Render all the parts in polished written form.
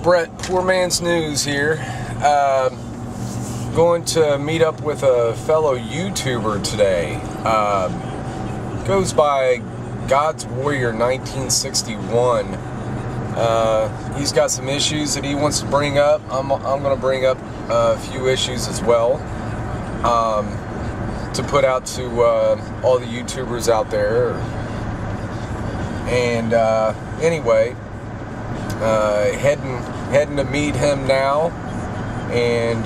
Brett, PoorMansNews here. Going to meet up with a fellow YouTuber today. Goes by God's Warrior 1961. He's got some issues that he wants to bring up. I'm going to bring up a few issues as well to put out to all the YouTubers out there. And anyway, heading to meet him now, and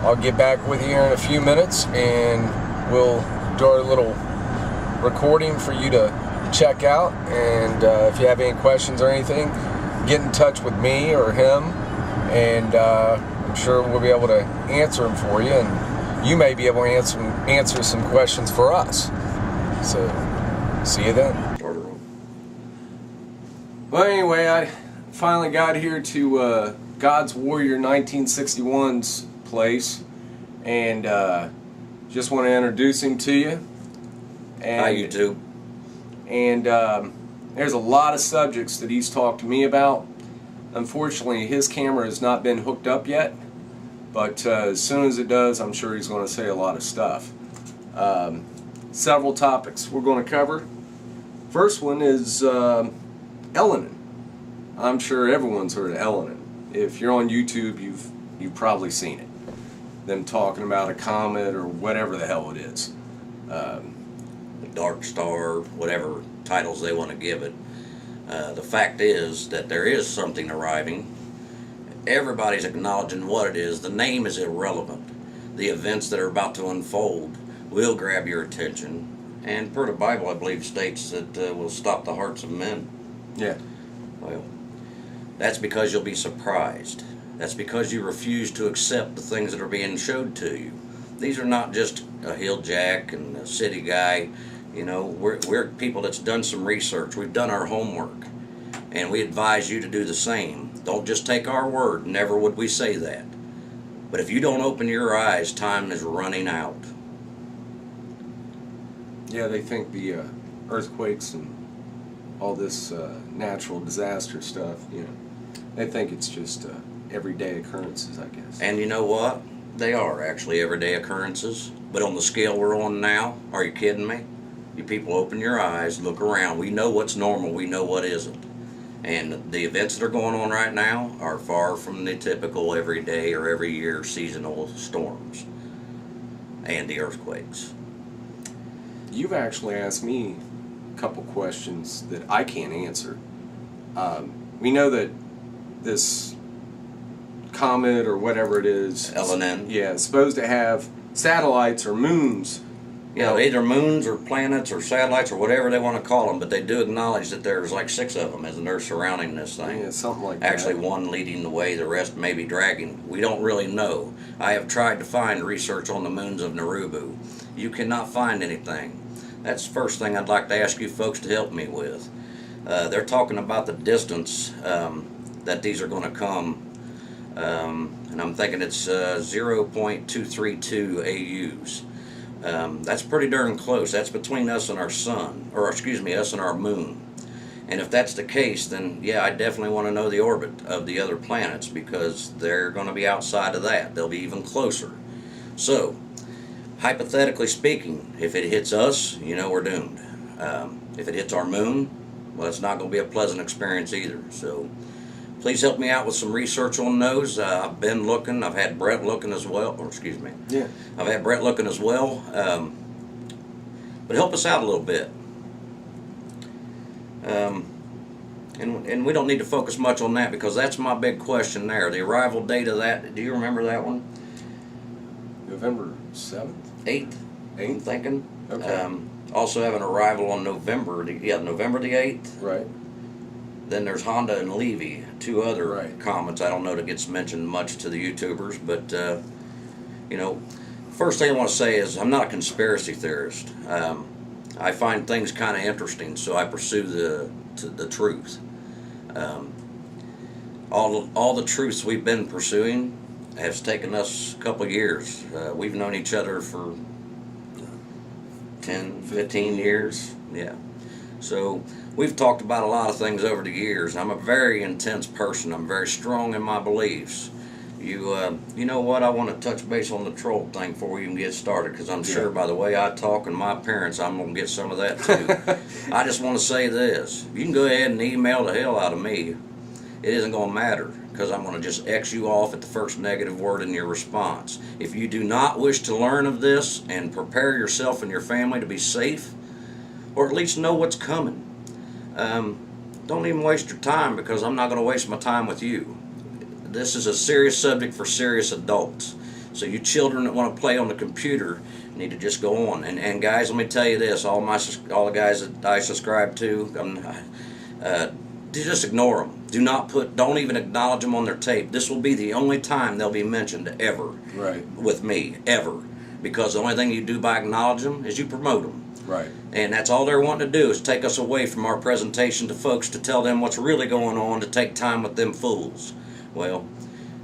I'll get back with you here in a few minutes, and we'll do our little recording for you to check out. And if you have any questions or anything, get in touch with me or him, and I'm sure we'll be able to answer them for you, and you may be able to answer some questions for us. So, see you then. Well, anyway, I finally got here to God's Warrior 1961's place, and just want to introduce him to you. And, hi, YouTube. And there's a lot of subjects that he's talked to me about. Unfortunately, his camera has not been hooked up yet, but as soon as it does, I'm sure he's going to say a lot of stuff. Several topics we're going to cover. First one is Elenin. I'm sure everyone's heard of Elenin. If you're on YouTube, you've probably seen it. Them talking about a comet or whatever the hell it is. The Dark Star, whatever titles they want to give it. The fact is that there is something arriving. Everybody's acknowledging what it is. The name is irrelevant. The events that are about to unfold will grab your attention. And per the Bible, I believe, states that will stop the hearts of men. Yeah. Well, that's because you'll be surprised. That's because you refuse to accept the things that are being showed to you. These are not just a hill jack and a city guy. You know, we're people that's done some research. We've done our homework, and we advise you to do the same. Don't just take our word. Never would we say that. But if you don't open your eyes, time is running out. Yeah, they think the earthquakes and all this natural disaster stuff, you know, they think it's just everyday occurrences, I guess. And you know what? They are actually everyday occurrences. But on the scale we're on now, are you kidding me? You people open your eyes, look around. We know what's normal, we know what isn't. And the events that are going on right now are far from the typical everyday or every year seasonal storms and the earthquakes. You've actually asked me a couple questions that I can't answer. We know that this comet or whatever it is, Elenin. yeah, is supposed to have satellites or moons. Yeah, either moons or planets or satellites or whatever they want to call them, but they do acknowledge that there's like 6 of them as they're surrounding this thing. Yeah, something like that. Actually, one leading the way, the rest may be dragging. We don't really know. I have tried to find research on the moons of Narubu. You cannot find anything. That's the first thing I'd like to ask you folks to help me with. They're talking about the distance that these are going to come, and I'm thinking it's 0.232 AUs. That's pretty darn close. That's between us and our sun, or excuse me, us and our moon. And if that's the case, then yeah, I definitely want to know the orbit of the other planets, because they're going to be outside of that. They'll be even closer. So, hypothetically speaking, if it hits us, you know we're doomed. If it hits our moon, well, it's not going to be a pleasant experience either. So, please help me out with some research on those. I've been looking. I've had Brett looking as well. Or excuse me. Yeah. I've had Brett looking as well. But help us out a little bit. And we don't need to focus much on that, because that's my big question there. The arrival date of that. Do you remember that one? November 7th? 8th. I'm thinking. Okay. Also have an arrival on November the 8th. Right. Then there's Honda and Levy, 2 other Right. comets. I don't know that gets mentioned much to the YouTubers, but you know, first thing I want to say is I'm not a conspiracy theorist. I find things kind of interesting, so I pursue the truth. All the truths we've been pursuing has taken us a couple of years. We've known each other for 10, 15 years. Yeah. So we've talked about a lot of things over the years, and I'm a very intense person. I'm very strong in my beliefs. You know what? I want to touch base on the troll thing before we even get started, because I'm sure by the way I talk and my appearance, I'm going to get some of that too. I just want to say this. You can go ahead and email the hell out of me. It isn't going to matter, because I'm going to just X you off at the first negative word in your response. If you do not wish to learn of this and prepare yourself and your family to be safe, or at least know what's coming, don't even waste your time, because I'm not going to waste my time with you. This is a serious subject for serious adults. So you children that want to play on the computer need to just go on. And guys, let me tell you this: all the guys that I subscribe to, just ignore them. Don't even acknowledge them on their tape. This will be the only time they'll be mentioned ever, with me, ever. Because the only thing you do by acknowledging them is you promote them. Right. And that's all they're wanting to do, is take us away from our presentation to folks, to tell them what's really going on, to take time with them fools. Well,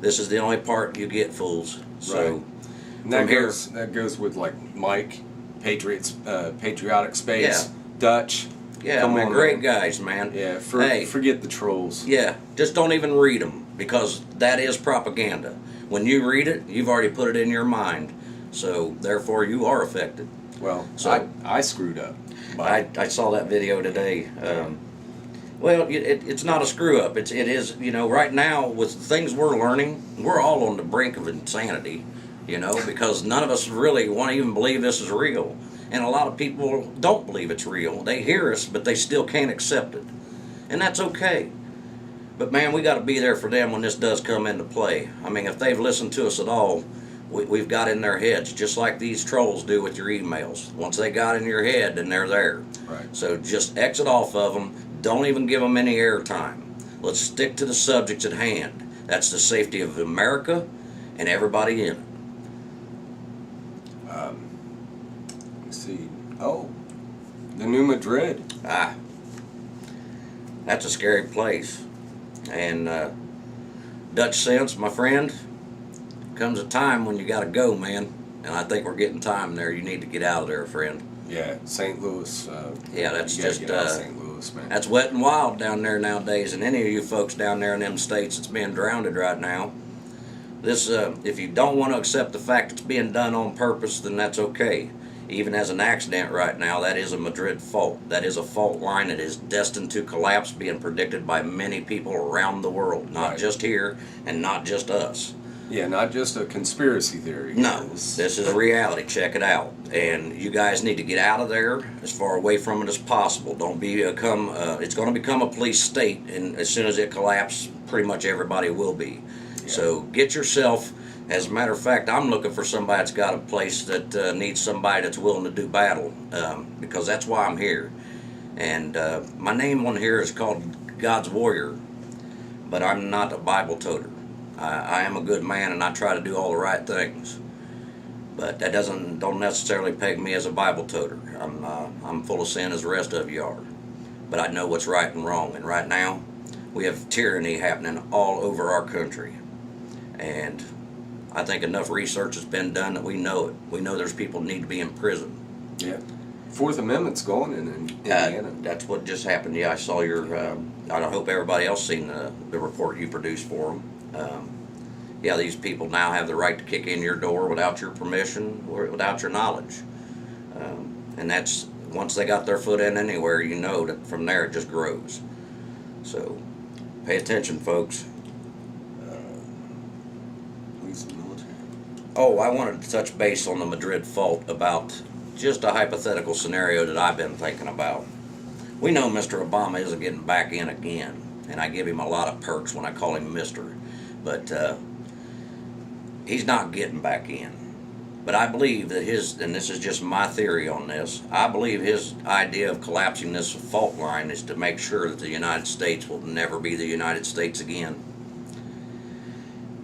this is the only part you get, fools. So, and that goes with like Mike, Patriotic Space, Dutch. Yeah, Come man, on, great man. guys, man. Yeah, hey, forget the trolls. Yeah, just don't even read them, because that is propaganda. When you read it, you've already put it in your mind. So, therefore, you are affected. Well, so I screwed up. I saw that video today. Well, it's not a screw up. It is, right now with the things we're learning, we're all on the brink of insanity, because none of us really want to even believe this is real. And a lot of people don't believe it's real. They hear us, but they still can't accept it. And that's okay. But man, we got to be there for them when this does come into play. I mean, if they've listened to us at all, we've got in their heads, just like these trolls do with your emails. Once they got in your head, then they're there. Right. So just exit off of them. Don't even give them any airtime. Let's stick to the subjects at hand. That's the safety of America and everybody in it. Let's see. Oh, the New Madrid. That's a scary place. And Dutch sense, my friend, comes a time when you got to go, man. And I think we're getting time there. You need to get out of there, friend. Yeah, St. Louis. Yeah, that's just St. Louis, man. That's wet and wild down there nowadays, and any of you folks down there in them states that's being drowned right now. This, if you don't want to accept the fact it's being done on purpose, then that's okay. Even as an accident right now, that is a Madrid fault. That is a fault line that is destined to collapse, being predicted by many people around the world, not just here and not just us. Yeah, not just a conspiracy theory. No, this is reality. Check it out. And you guys need to get out of there as far away from it as possible. Don't become, it's going to become a police state, and as soon as it collapses, pretty much everybody will be. Yeah. So get yourself, as a matter of fact, I'm looking for somebody that's got a place that needs somebody that's willing to do battle, because that's why I'm here. And my name on here is called God's Warrior, but I'm not a Bible toter. I am a good man, and I try to do all the right things, but that don't necessarily peg me as a Bible toter. I'm full of sin as the rest of you are, but I know what's right and wrong. And right now, we have tyranny happening all over our country, and I think enough research has been done that we know it. We know there's people that need to be in prison. Yeah, Fourth Amendment's going in Indiana. That's what just happened. Yeah, I saw your. I hope everybody else seen the report you produced for them. Yeah, these people now have the right to kick in your door without your permission or without your knowledge. And that's, once they got their foot in anywhere, you know that from there it just grows. So, pay attention, folks. Oh, I wanted to touch base on the Madrid fault about just a hypothetical scenario that I've been thinking about. We know Mr. Obama isn't getting back in again, and I give him a lot of perks when I call him Mr., but he's not getting back in. But I believe that and this is just my theory on this, I believe his idea of collapsing this fault line is to make sure that the United States will never be the United States again.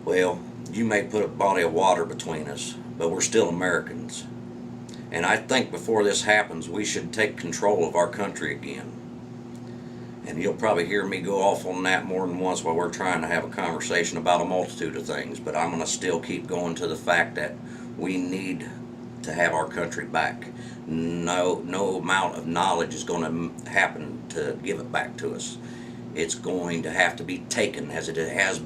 Well, you may put a body of water between us, but we're still Americans. And I think before this happens, we should take control of our country again. And you'll probably hear me go off on that more than once while we're trying to have a conversation about a multitude of things, but I'm going to still keep going to the fact that we need to have our country back. No amount of knowledge is going to happen to give it back to us. It's going to have to be taken as it has been